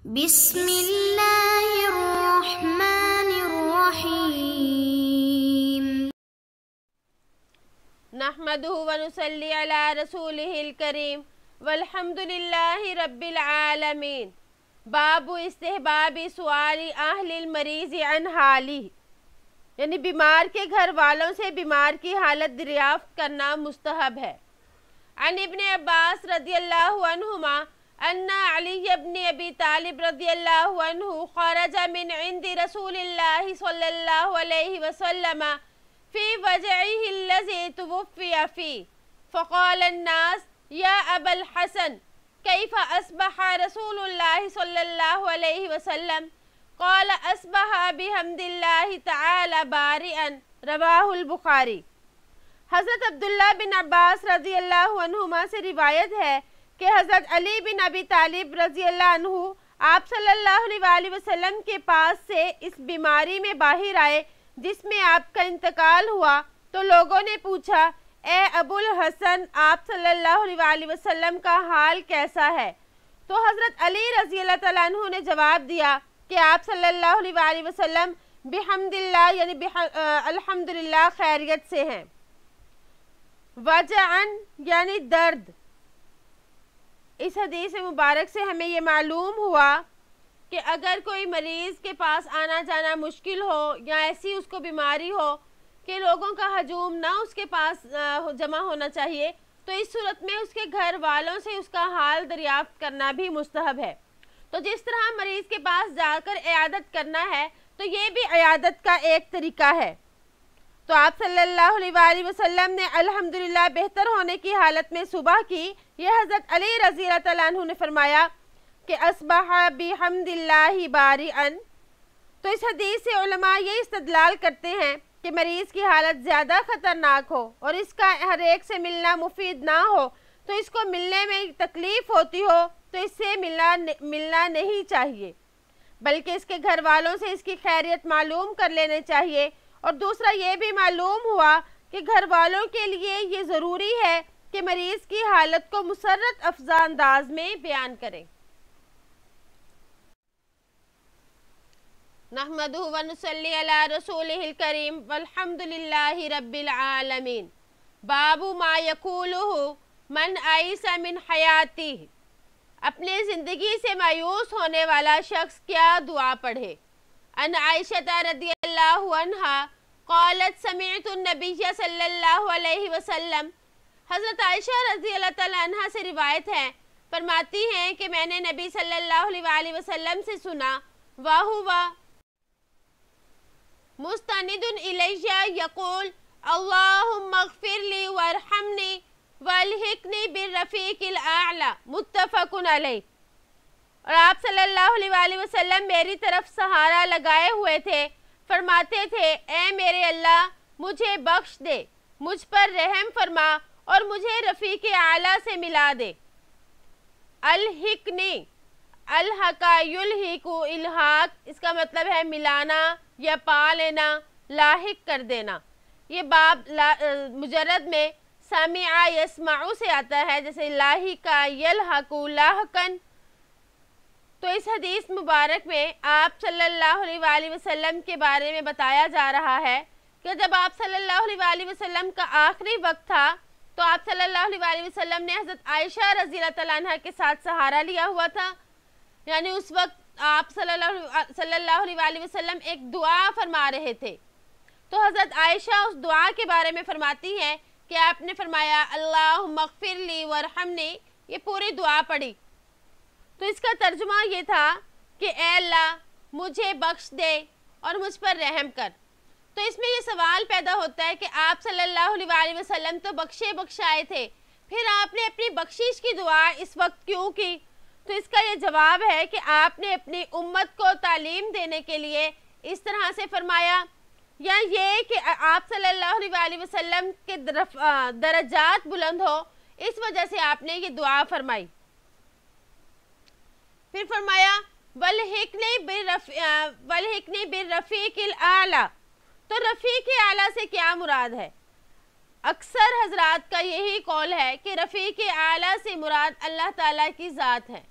बिस्मिल्लाहिर्रहमानिर्रहीम। नहमदुहु व नुसल्ली अला रसूलिहिल करीम वल्हम्दुलिल्लाहि रब्बिल आलमीन। बाबु इस्तिहबाबी सुआली अहलिल मरीज़ अन हाली, यानी बीमार के घर वालों से बीमार की हालत दरियाफ्त करना मुस्तहब है। अन इब्ने अब्बास रदियल्लाहु अन्हुमा अन्ना अली इब्न अबी तालिब रदियल्लाहु अन्हु खरजा मिन इंदी रसूलिल्लाहि सल्लल्लाहु अलैहि वसल्लम फी वजइही अल्लज़ी तुवफ़्फ़िय फी फ़क़ाल अन्नास या अबल हसन कैफ़ अस्बह रसूलुल्लाहि सल्लल्लाहु अलैहि वसल्लम क़ाल अस्बह बिहम्दिल्लाहि तआला बारिअन। रवाहुल बुखारी। हज़रत अब्दुल्ला बिन अब्बास रज़ियल्लाहु अन्हुमा से रिवायत है कि हज़रत अली बिन अबी तालिब रज़ियल्लाहु अन्हु आप सल्लल्लाहु अलैहि वसल्लम के पास से इस बीमारी में बाहर आए जिसमें आपका इंतकाल हुआ, तो लोगों ने पूछा, ए अबुल हसन, आप सल्लल्लाहु अलैहि वसल्लम का हाल कैसा है? तो हज़रत अली रज़ियल्लाहु तआला अन्हु ने जवाब दिया कि आप सल्लल्लाहु अलैहि वसल्लम बिहम्दिल्लाह यानी अल्हम्दुलिल्लाह खैरियत से हैं। वजअन यानी दर्द। इस हदीस मुबारक से हमें ये मालूम हुआ कि अगर कोई मरीज़ के पास आना जाना मुश्किल हो या ऐसी उसको बीमारी हो कि लोगों का हजूम ना उसके पास जमा होना चाहिए, तो इस सूरत में उसके घर वालों से उसका हाल दरियाफ्त करना भी मुस्तहब है। तो जिस तरह मरीज़ के पास जाकर इयादत करना है, तो ये भी इयादत का एक तरीका है। तो आप सल्लल्लाहु अलैहि वसल्लम ने अल्हम्दुलिल्लाह बेहतर होने की हालत में सुबह की। यह हज़रत अली रज़ियल्लाहु तआला अन्हु ने फरमाया कि अस्बह बिहम्दिल्लाहि बारिअन। तो इस हदीस से उलमा ये इस्तदलाल करते हैं कि मरीज़ की हालत ज़्यादा ख़तरनाक हो और इसका हर एक से मिलना मुफीद ना हो, तो इसको मिलने में तकलीफ़ होती हो, तो इससे मिलना नहीं चाहिए, बल्कि इसके घर वालों से इसकी खैरियत मालूम कर लेने चाहिए। और दूसरा ये भी मालूम हुआ कि घर वालों के लिए ये ज़रूरी है कि मरीज़ की हालत को मुसर्रत अफ़ज़ा अंदाज में बयान करें। नहमदुहु व नुसल्ली अला रसूलिहिल करीम वल्हम्दुलिल्लाहि रब्बिल आलमीन। बाबु मा यक़ूलुहु मन आइसा मिन हयातिही, अपने ज़िंदगी से मायूस होने वाला शख्स क्या दुआ पढ़े। अन आयशा रदियल्लाहु अन्हा क़ालत समिअतु नबिय्य सल्लल्लाहु अलैहि वसल्लम, हज़रत आयशा रज़ियल्लाहु तआला अन्हा से रिवायत है, फरमाती हैं कि मैंने नबी सल्लल्लाहु अलैहि वसल्लम से सुना, वाहुवा मुस्तनिदुन इलैया यक़ूल अल्लाहुम्मा अग़फ़िरली वरहमनी वल्हिक़नी बिर्रफ़ीक़िल आला, मुत्तफ़क़ुन अलैह। और आप सल्लल्लाहु अलैहि वसल्लम मेरी तरफ सहारा लगाए हुए थे, फरमाते थे, ए मेरे अल्लाह, मुझे बख्श दे, मुझ पर रहम फरमा और मुझे रफ़ीक़े आला से मिला दे। अलहिकनी, अलहका युलहिकु इल्हाक, इसका मतलब है मिलाना या पा लेना, लाहिक कर देना। ये बाब मुजर्रद में सामिआ यस्माउ से आता है, जैसे लाहिका यलहकु लाहकन। तो इस हदीस मुबारक में आप सल्लल्लाहु अलैहि वसल्लम के बारे में बताया जा रहा है कि जब आप सल्लल्लाहु अलैहि वसल्लम का आखिरी वक्त था, तो आप सल्लल्लाहु अलैहि वसल्लम ने हज़रत आयशा रज़ियल्लाहु तआला अन्हा के साथ सहारा लिया हुआ था। यानी उस वक्त आप सल्लल्लाहु अलैहि वसल्लम एक दुआ फरमा रहे थे। तो हज़रत आयशा उस दुआ के बारे में फरमाती हैं कि आपने फरमाया अल्लाहुम्मा अग़फ़िरली वरहमनी, ये पूरी दुआ पढ़ी। तो इसका तर्जुमा ये था कि ए अल्लाह, मुझे बख्श दे और मुझ पर रहम कर। तो इसमें ये सवाल पैदा होता है कि आप सल्लल्लाहु अलैहि वसल्लम तो बख्शाए थे, फिर आपने अपनी बख्शिश की दुआ इस वक्त क्यों की? तो इसका ये जवाब है कि आपने अपनी उम्मत को तालीम देने के लिए इस तरह से फरमाया, या ये कि आप सल्लल्लाहु अलैहि वसल्लम के दरजात बुलंद हो, इस वजह से आपने ये दुआ फरमाई। फिर फरमाया वल्हिक़नी बिर्रफ़ीक़िल आला। तो रफ़ीक़ आला से क्या मुराद है? अक्सर हजरात का यही कौल है कि रफ़ीक़ आला से मुराद अल्लाह ताला की ज़ात है,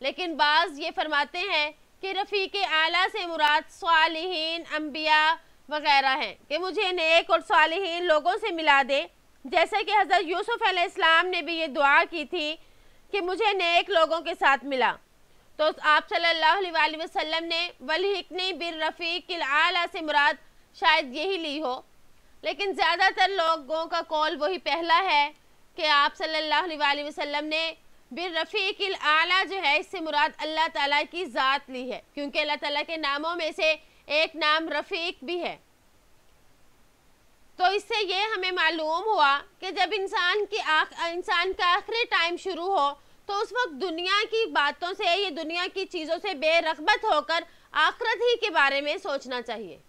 लेकिन बाज़ ये फरमाते हैं कि रफ़ीक आला से मुराद सालिहीन, अम्बिया वग़ैरह हैं कि मुझे नेक और सालिहीन लोगों से मिला दे, जैसे कि हज़रत यूसुफ़ अलैहिस्सलाम ने भी ये दुआ की थी कि मुझे नेक लोगों के साथ मिला। तो आप सल्लल्लाहु अलैहि वसल्लम ने वल्हिक़नी बिर्रफ़ीक़िल आला से मुराद शायद यही ली हो, लेकिन ज़्यादातर लोगों का कौल वही पहला है कि आप सल्लल्लाहु अलैहि वसल्लम ने बिर्रफ़ीक़िल आला जो है इससे मुराद अल्लाह ताला की ज़ात ली है, क्योंकि अल्लाह ताला के नामों में से एक नाम रफ़ीक भी है। तो इससे ये हमें मालूम हुआ कि जब इंसान का आखिरी टाइम शुरू हो तो उस वक्त दुनिया की बातों से, ये दुनिया की चीज़ों से बेरग़बत होकर आखिरत ही के बारे में सोचना चाहिए।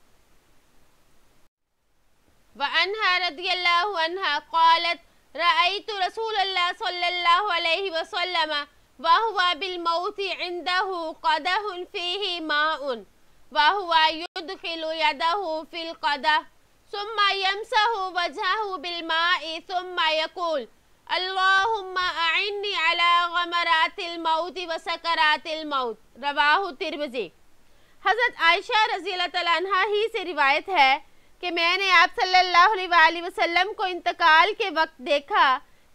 व अन्हा रदियल्लाहु अन्हा क़ालत रअयतु रसूलल्लाह सल्लल्लाहु अलैहि वसल्लम व हुवा बिल मौति इंदहु क़दहुन फ़ीही माउन व हुवा युदखिलु यदहु फ़िल क़दह सुम्मा यमसहु वजहहु बिल माइ सुम्मा यक़ूल अल्लाहुम्मा अइन्नी अला गमरातिल मौति व सकरातिल मौत। रवाहु तिर्मिज़ी। हज़रत आयशा रज़ियल्लाहु तआला अन्हा ही से रिवायत है कि मैंने आप सल्लल्लाहु अलैहि वसल्लम को इंतकाल के वक्त देखा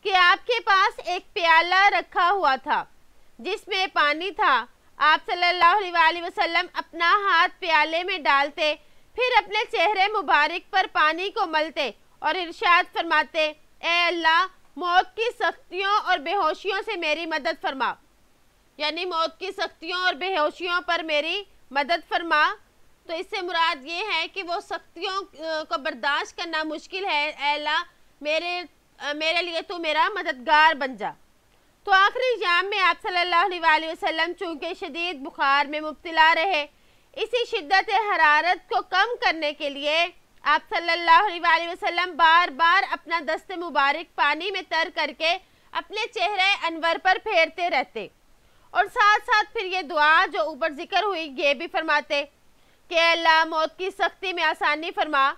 कि आपके पास एक प्याला रखा हुआ था जिसमें पानी था। आप सल्लल्लाहु अलैहि वसल्लम अपना हाथ प्याले में डालते, फिर अपने चेहरे मुबारक पर पानी को मलते और इरशाद फरमाते, ए अल्लाह, मौत की सख्तियों और बेहोशियों से मेरी मदद फरमा, यानी मौत की सख्तियों और बेहोशियों पर मेरी मदद फरमा। तो इससे मुराद ये है कि वो सख्तियों को बर्दाश्त करना मुश्किल है, ए अल्लाह मेरे लिए तू मेरा मददगार बन जा। तो आखिरी जाम में आप सल्लल्लाहु अलैहि वसल्लम चूँकि शदीद बुखार में मुब्तला रहे, इसी शिद्दत हरारत को कम करने के लिए आप सल्लल्लाहु अलैहि वसल्लम बार बार अपना दस्त मुबारक पानी में तर करके अपने चेहरे अनवर पर फेरते रहते और साथ साथ फिर ये दुआ जो ऊपर जिक्र हुई ये भी फरमाते कि अल्लाह मौत की सख्ती में आसानी फरमा।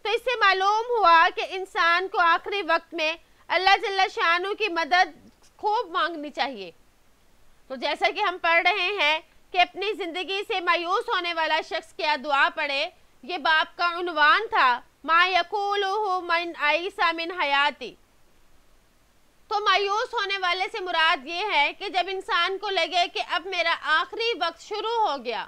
तो इससे मालूम हुआ कि इंसान को आखिरी वक्त में अल्लाह जल्ला शानू की मदद खूब मांगनी चाहिए। तो जैसा कि हम पढ़ रहे हैं कि अपनी ज़िंदगी से मायूस होने वाला शख्स क्या दुआ पढ़े, ये बाप का उन्वान था, मा यक़ूलुहु मन आइसा मिन हयाती। तो मायूस होने वाले से मुराद ये है कि जब इंसान को लगे कि अब मेरा आखिरी वक्त शुरू हो गया,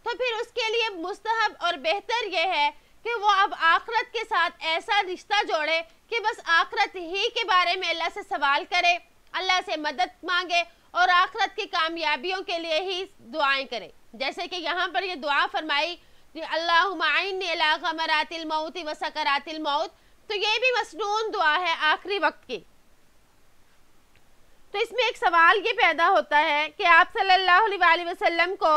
तो फिर उसके लिए मुस्तहब और बेहतर ये है कि वो अब आखिरत के साथ ऐसा रिश्ता जोड़े कि बस आखिरत ही के बारे में अल्लाह से सवाल करे, अल्लाह से मदद मांगे और आखिरत की कामयाबियों के लिए ही दुआएं करे। जैसे कि यहाँ पर ये दुआ फरमाई अल्लाहुम्मा अइन्नी अला गमरातिल मौति व सकरातिल मौत, तो ये भी मसनून दुआ है आखिरी वक्त की। तो इसमें एक सवाल ये पैदा होता है कि आप सल्लल्लाहु अलैहि वसल्लम को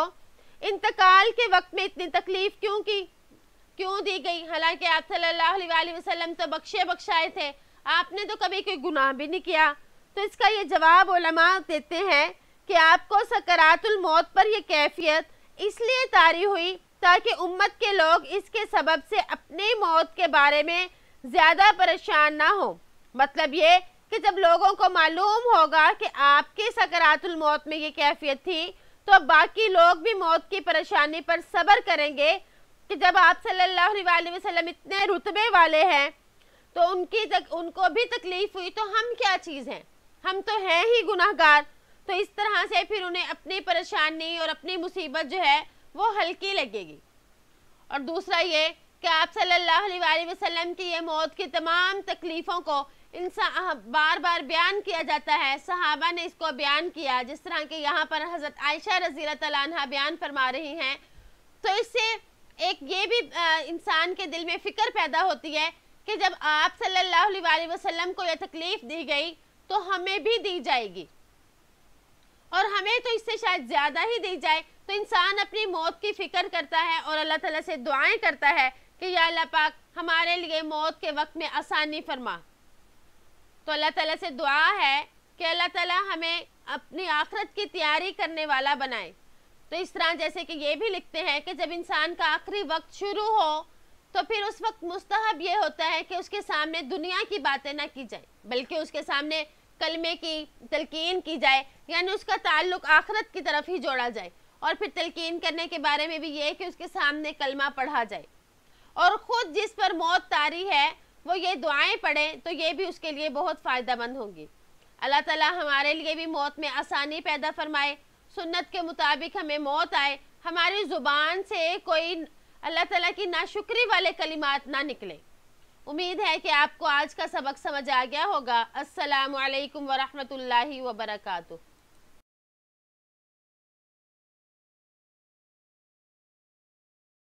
इंतकाल के वक्त में इतनी तकलीफ क्यों दी गई? हालांकि आप सल्लल्लाहु अलैहि वसल्लम तो बख्शाए थे, आपने तो कभी कोई गुनाह भी नहीं किया। तो इसका ये जवाब उलमा देते हैं कि आपको सकरातुल मौत पर यह कैफियत इसलिए तारी हुई ताकि उम्मत के लोग इसके सबब से अपनी मौत के बारे में ज़्यादा परेशान ना हो। मतलब ये कि जब लोगों को मालूम होगा कि आपकी सकरातुल मौत में ये कैफियत थी, तो बाकी लोग भी मौत की परेशानी पर सब्र करेंगे कि जब आप सल्लल्लाहु अलैहि वसल्लम इतने रुतबे वाले हैं तो उनको भी तकलीफ़ हुई, तो हम क्या चीज़ हैं, हम तो हैं ही गुनाहगार। तो इस तरह से फिर उन्हें अपनी परेशानी और अपनी मुसीबत जो है वो हल्की लगेगी। और दूसरा ये कि आप सल्लल्लाहु अलैहि वसल्लम की ये मौत की तमाम तकलीफ़ों को इंसान बार बार बयान किया जाता है, सहाबा ने इसको बयान किया, जिस तरह के यहाँ पर हज़रत आयशा रज़ियल्लाहु तआला अन्हा बयान फरमा रही हैं। तो इससे एक ये भी इंसान के दिल में फ़िक्र पैदा होती है कि जब आप सल्लल्लाहु अलैहि वसल्लम को यह तकलीफ़ दी गई तो हमें भी दी जाएगी, और हमें तो इससे शायद ज़्यादा ही दी जाए। तो इंसान अपनी मौत की फ़िक्र करता है और अल्लाह ताला से दुआएं करता है कि या अल्लाह पाक हमारे लिए मौत के वक्त में आसानी फरमा। तो अल्लाह ताला से दुआ है कि अल्लाह ताला हमें अपनी आखिरत की तैयारी करने वाला बनाए। तो इस तरह जैसे कि ये भी लिखते हैं कि जब इंसान का आखिरी वक्त शुरू हो तो फिर उस वक्त मुस्तहब ये होता है कि उसके सामने दुनिया की बातें ना की जाए, बल्कि उसके सामने कलमे की तलकीन की जाए, यानी उसका ताल्लुक आखिरत की तरफ ही जोड़ा जाए। और फिर तलकीन करने के बारे में भी ये है कि उसके सामने कलमा पढ़ा जाए और ख़ुद जिस पर मौत तारी है वो ये दुआएं पढ़े, तो ये भी उसके लिए बहुत फ़ायदेमंद होंगी। अल्लाह ताला हमारे लिए भी मौत में आसानी पैदा फरमाए, सुन्नत के मुताबिक हमें मौत आए, हमारी ज़ुबान से कोई अल्लाह ताला की नाशुक्री वाले कलिमात ना निकले। उम्मीद है कि आपको आज का सबक समझ आ गया होगा। अस्सलामु अलैकुम व रहमतुल्लाहि व बरकातुहू।